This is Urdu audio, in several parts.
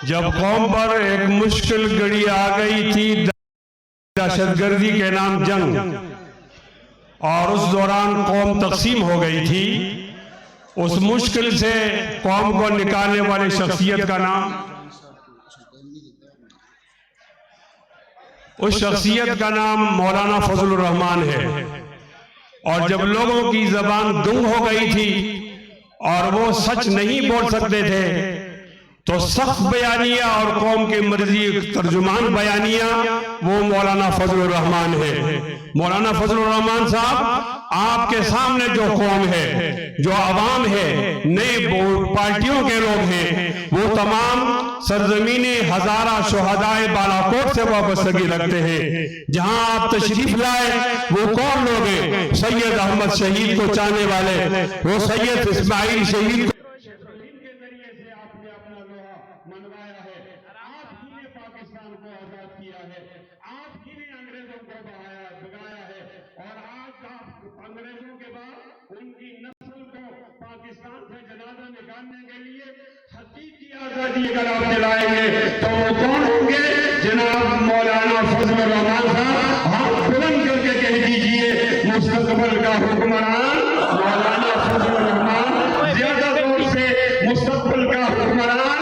جب قوم پر ایک مشکل گھڑی آ گئی تھی دہشت گردی کے نام جنگ، اور اس دوران قوم تقسیم ہو گئی تھی، اس مشکل سے قوم کو نکالنے والی شخصیت کا نام، اس شخصیت کا نام مولانا فضل الرحمان ہے۔ اور جب لوگوں کی زبان گنگ ہو گئی تھی اور وہ سچ نہیں بول سکتے تھے تو سخت بیانیہ اور قوم کی مرضی ترجمان بیانیہ وہ مولانا فضل الرحمان ہے۔ مولانا فضل الرحمان صاحب آپ کے سامنے جو قوم ہے، جو عوام ہے، نئے پارٹیوں کے لوگ ہیں، وہ تمام سرزمین ہزارہ شہدائے بالاکوٹ سے وابستگی رکھتے ہیں۔ جہاں آپ تشریف لائے وہ کون لوگ ہیں؟ سید احمد شہید کو چاہنے والے، وہ سید اسماعیل شہید کو منوایا ہے، آپ ہی نے پاکستان کو آزاد کیا ہے، آپ ہی نے انگریزوں کو بھگایا ہے، اور آج آپ انگریزوں کے بعد ان کی نسل کو پاکستان سے جنازہ نکالنے کے لیے حقیقی آزادی اگر آپ دلائیں گے تو وہ کون ہوں گے؟ جناب مولانا فضل الرحمان صاحب، ہاتھ بلند کر کے کہہ دیجئے مستقبل کا حکمران مولانا فضل الرحمان، زیادہ طور سے مستقبل کا حکمران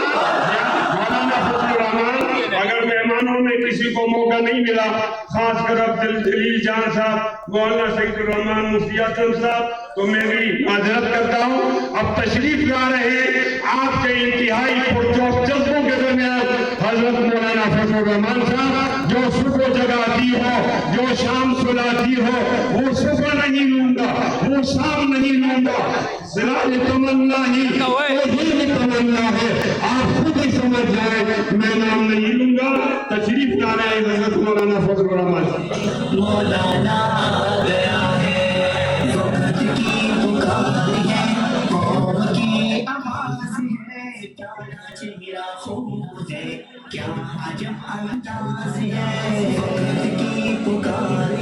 اگر مہمانوں میں کسی کو موقع نہیں ملا، خاص کر عبدالجلیل جان صاحب، مولانا سعید الرحمان مفتی اعظم صاحب، تو میں بھی معذرت کرتا ہوں۔ اب تشریف لا رہے ہیں آپ کے انتہائی پرجوش جذبوں کے درمیان حضرت مولانا فضل الرحمان صاحب، جو صبح جگاتی ہو، جو شام سلاتی ہو، وہ صبح نہیں لوں گا، وہ شام نہیں لوں گا، ذرا تمنا ہی وہی تمنا ہے، آپ خود ہی سمجھ جائیں، میں نام نہیں لوں گا۔ تشریف لا رہے ہیں حضرت مولانا فضل الرحمان صاحب۔ مولانا آ گیا ہے، وقت کی پکار ہے، قوم کی آواز ہے، پیارا چہرہ خوب ہے، کیا عجب انداز ہے، وقت کی پکار